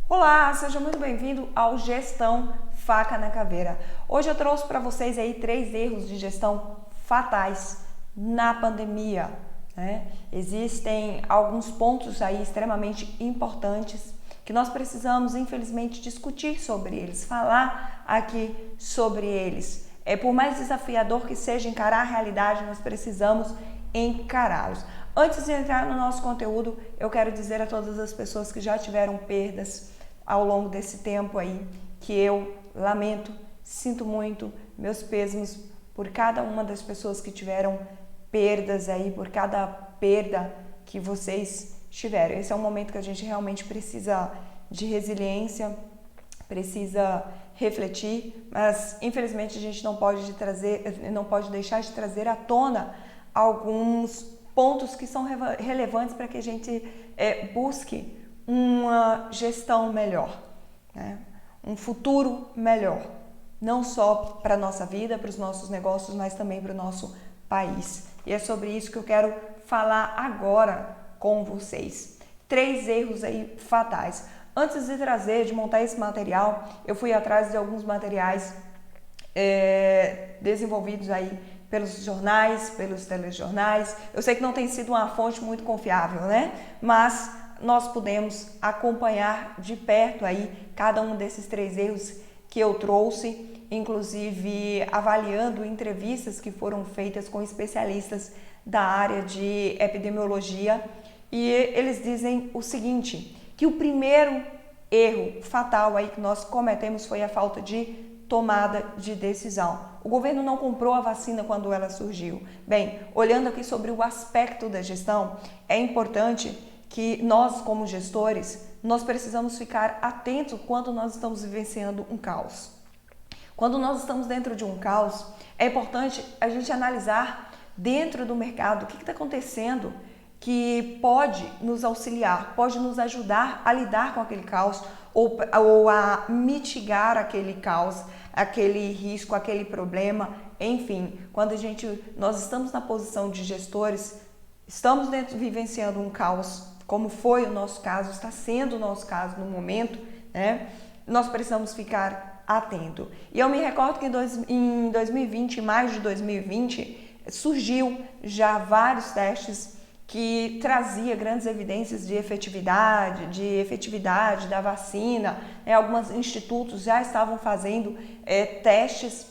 Olá, seja muito bem-vindo ao Gestão Faca na Caveira. Hoje eu trouxe para vocês aí 3 erros de gestão fatais na pandemia, né? Existem alguns pontos aí extremamente importantes que nós precisamos, infelizmente, discutir sobre eles, falar aqui sobre eles. Por mais desafiador que seja encarar a realidade, nós precisamos encará-los. Antes de entrar no nosso conteúdo, eu quero dizer a todas as pessoas que já tiveram perdas ao longo desse tempo aí, que eu lamento, sinto muito, meus pêsames por cada uma das pessoas que tiveram perdas aí, por cada perda que vocês tiveram. Esse é um momento que a gente realmente precisa de resiliência, precisa refletir, mas infelizmente a gente não pode deixar de trazer à tona alguns pontos que são relevantes para que a gente busque uma gestão melhor, né? Um futuro melhor, não só para a nossa vida, para os nossos negócios, mas também para o nosso país. E é sobre isso que eu quero falar agora com vocês. 3 erros aí fatais. Antes de montar esse material, eu fui atrás de alguns materiais desenvolvidos aí pelos jornais, pelos telejornais. Eu sei que não tem sido uma fonte muito confiável, né? Mas nós podemos acompanhar de perto aí cada um desses 3 erros que eu trouxe, inclusive avaliando entrevistas que foram feitas com especialistas da área de epidemiologia, e eles dizem o seguinte, que o primeiro erro fatal aí que nós cometemos foi a falta de tomada de decisão. O governo não comprou a vacina quando ela surgiu. Bem, olhando aqui sobre o aspecto da gestão, é importante que nós, como gestores, nós precisamos ficar atentos quando nós estamos vivenciando um caos. Quando nós estamos dentro de um caos, é importante a gente analisar dentro do mercado o que está acontecendo que pode nos auxiliar, pode nos ajudar a lidar com aquele caos ou a mitigar aquele caos, aquele risco, aquele problema, enfim. Quando nós estamos na posição de gestores, estamos vivenciando um caos, como foi o nosso caso, está sendo o nosso caso no momento, né? Nós precisamos ficar atento. E eu me recordo que em 2020, em maio de 2020, surgiu já vários testes que trazia grandes evidências de efetividade da vacina. Alguns institutos já estavam fazendo testes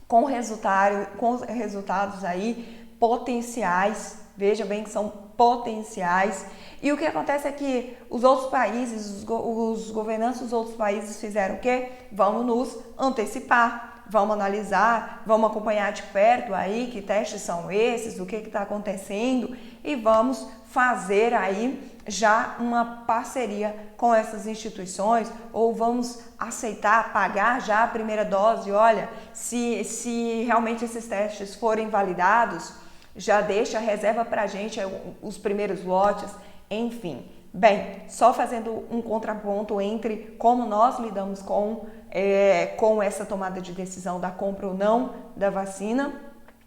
com resultados aí potenciais. Veja bem que são potenciais. E o que acontece é que os outros países, os governantes dos outros países fizeram o quê? Vamos nos antecipar, vamos analisar, vamos acompanhar de perto aí que testes são esses, o que está acontecendo, e vamos fazer aí já uma parceria com essas instituições, ou vamos aceitar, pagar já a primeira dose. Olha, se realmente esses testes forem validados, já deixa a reserva para a gente os primeiros lotes, enfim. Bem, só fazendo um contraponto entre como nós lidamos com essa tomada de decisão da compra ou não da vacina,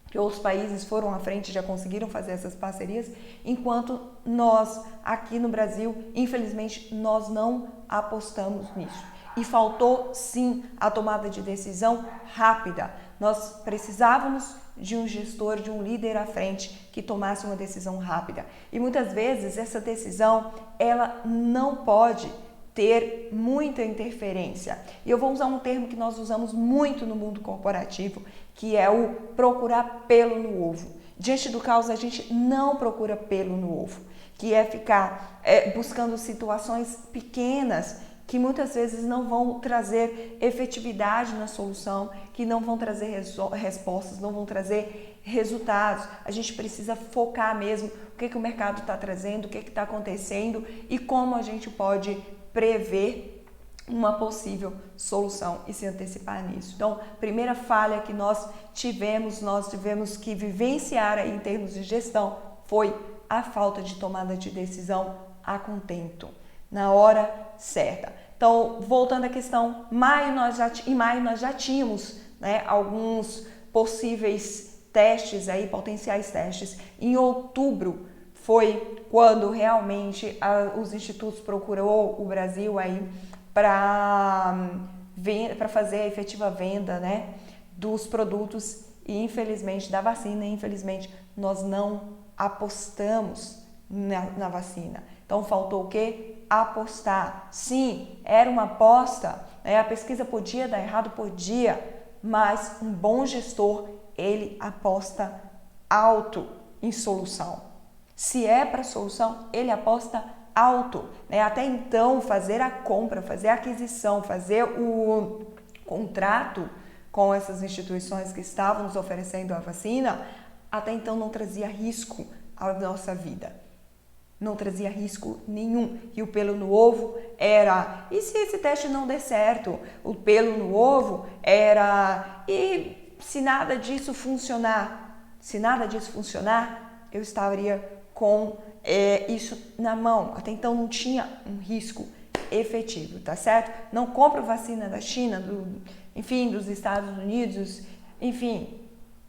que outros países foram à frente e já conseguiram fazer essas parcerias, enquanto nós, aqui no Brasil, infelizmente, nós não apostamos nisso. E faltou, sim, a tomada de decisão rápida. Nós precisávamos de um gestor, de um líder à frente que tomasse uma decisão rápida. E muitas vezes essa decisão, ela não pode ter muita interferência. E eu vou usar um termo que nós usamos muito no mundo corporativo, que é o procurar pelo no ovo. Diante do caos, a gente não procura pelo no ovo, que é ficar buscando situações pequenas que muitas vezes não vão trazer efetividade na solução, que não vão trazer respostas, não vão trazer resultados. A gente precisa focar mesmo o que o mercado está trazendo, o que está acontecendo e como a gente pode prever uma possível solução e se antecipar nisso. Então, primeira falha que nós tivemos que vivenciar aí em termos de gestão foi a falta de tomada de decisão a contento, na hora certa. Então, voltando à questão, em maio nós já tínhamos, né, alguns possíveis testes aí, potenciais testes. Em outubro foi quando realmente os institutos procurou o Brasil aí para fazer a efetiva venda, né, dos produtos e infelizmente da vacina. Infelizmente nós não apostamos na vacina. Então faltou o quê? Apostar. Sim, era uma aposta, né? A pesquisa podia dar errado, podia, mas um bom gestor, ele aposta alto em solução. Se é para solução, ele aposta alto, né? Até então, fazer a compra, fazer a aquisição, fazer o contrato com essas instituições que estavam nos oferecendo a vacina, até então não trazia risco à nossa vida. Não trazia risco nenhum. E o pelo no ovo era, e se esse teste não der certo? O pelo no ovo era, e se nada disso funcionar? Se nada disso funcionar, eu estaria com isso na mão. Até então não tinha um risco efetivo, tá certo? Não compra vacina da China, dos Estados Unidos, enfim,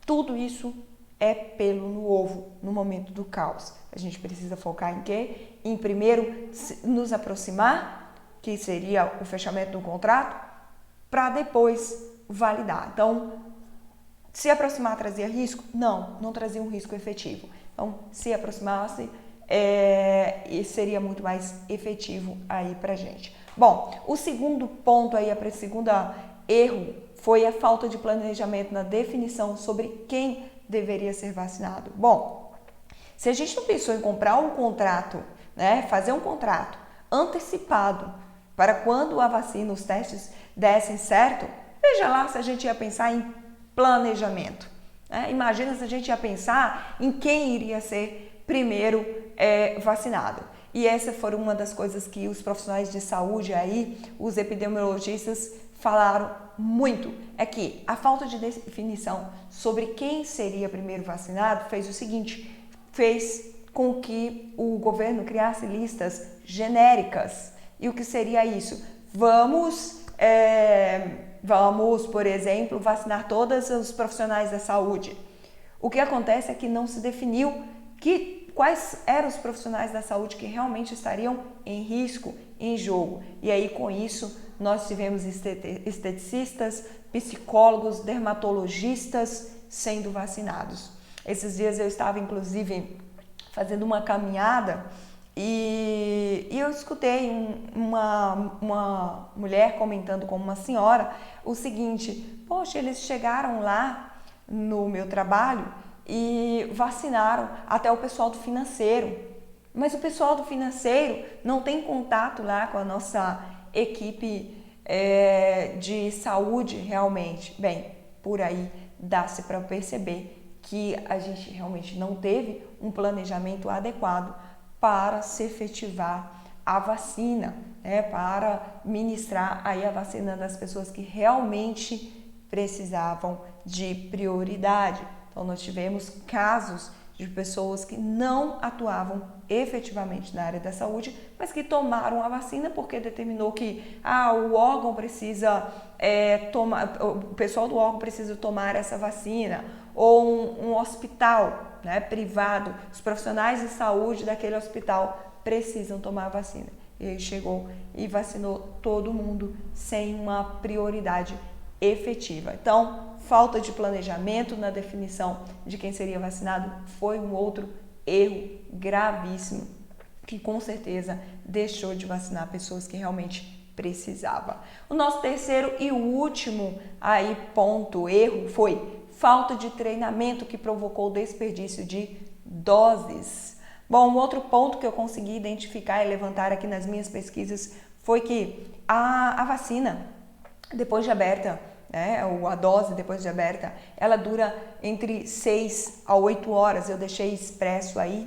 tudo isso é pelo no ovo no momento do caos. A gente precisa focar em quê? Em primeiro nos aproximar, que seria o fechamento do contrato, para depois validar. Então, se aproximar trazia risco? Não trazia um risco efetivo. Então, se aproximasse, seria muito mais efetivo aí pra gente. Bom, o segundo ponto aí, a segunda erro, foi a falta de planejamento na definição sobre quem deveria ser vacinado. Bom, se a gente não pensou em comprar um contrato, né, fazer um contrato antecipado para quando a vacina, os testes dessem certo, veja lá se a gente ia pensar em planejamento. Né? Imagina se a gente ia pensar em quem iria ser primeiro vacinado. E essa foi uma das coisas que os profissionais de saúde aí, os epidemiologistas, falaram muito, é que a falta de definição sobre quem seria primeiro vacinado fez o seguinte, fez com que o governo criasse listas genéricas. E o que seria isso? Vamos, por exemplo, vacinar todos os profissionais da saúde. O que acontece é que não se definiu quais eram os profissionais da saúde que realmente estariam em risco, em jogo. E aí, com isso, nós tivemos esteticistas, psicólogos, dermatologistas sendo vacinados. Esses dias eu estava, inclusive, fazendo uma caminhada e eu escutei uma mulher comentando com uma senhora o seguinte: poxa, eles chegaram lá no meu trabalho e vacinaram até o pessoal do financeiro. Mas o pessoal do financeiro não tem contato lá com a nossa equipe de saúde realmente. Bem, por aí dá-se para perceber que a gente realmente não teve um planejamento adequado para se efetivar a vacina, para ministrar aí a vacina das pessoas que realmente precisavam de prioridade. Então, nós tivemos casos de pessoas que não atuavam efetivamente na área da saúde, mas que tomaram a vacina porque determinou que o órgão precisa o pessoal do órgão precisa tomar essa vacina, ou um hospital, né, privado, os profissionais de saúde daquele hospital precisam tomar a vacina. E ele chegou e vacinou todo mundo sem uma prioridade efetiva. Então, falta de planejamento na definição de quem seria vacinado foi um outro erro gravíssimo que com certeza deixou de vacinar pessoas que realmente precisavam. O nosso terceiro e último erro foi falta de treinamento que provocou o desperdício de doses. Bom, um outro ponto que eu consegui identificar e levantar aqui nas minhas pesquisas foi que a vacina, depois de aberta, a dose depois de aberta, ela dura entre 6 a 8 horas. Eu deixei expresso aí,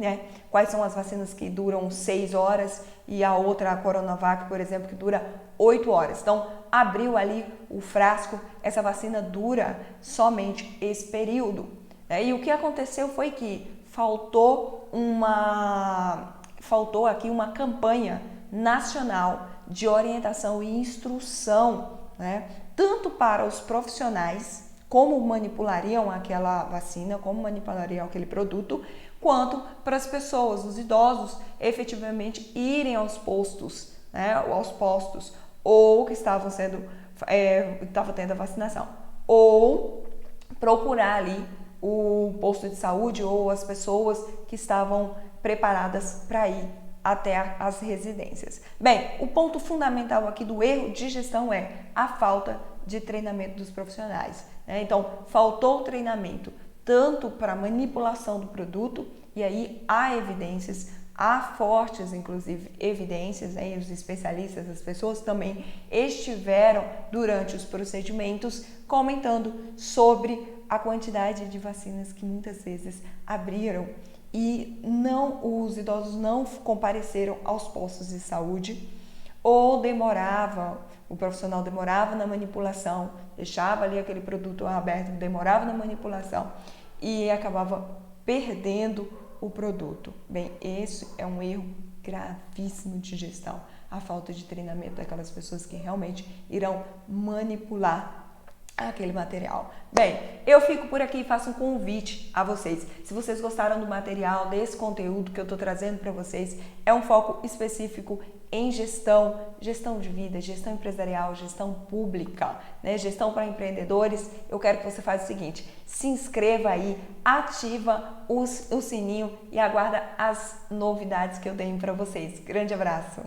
quais são as vacinas que duram 6 horas e a outra, a Coronavac, por exemplo, que dura 8 horas. Então, abriu ali o frasco, essa vacina dura somente esse período. E o que aconteceu foi que faltou aqui uma campanha nacional de orientação e instrução, tanto para os profissionais, como manipulariam aquela vacina, como manipulariam aquele produto, quanto para as pessoas, os idosos, efetivamente irem aos postos, ou que estavam tendo a vacinação, ou procurar ali o posto de saúde ou as pessoas que estavam preparadas para ir até as residências. Bem, o ponto fundamental aqui do erro de gestão é a falta de treinamento dos profissionais, né? Então, faltou treinamento tanto para manipulação do produto, e aí há evidências, há fortes, inclusive, evidências, né? E os especialistas, as pessoas também estiveram durante os procedimentos comentando sobre a quantidade de vacinas que muitas vezes abriram e os idosos não compareceram aos postos de saúde, ou o profissional demorava na manipulação, deixava ali aquele produto aberto, demorava na manipulação e acabava perdendo o produto. Bem, esse é um erro gravíssimo de gestão, a falta de treinamento daquelas pessoas que realmente irão manipular aquele material. Bem, eu fico por aqui e faço um convite a vocês. Se vocês gostaram do material, desse conteúdo que eu estou trazendo para vocês, é um foco específico em gestão de vida, gestão empresarial, gestão pública, né? Gestão para empreendedores. Eu quero que você faça o seguinte: se inscreva aí, ativa o sininho e aguarda as novidades que eu tenho para vocês. Grande abraço!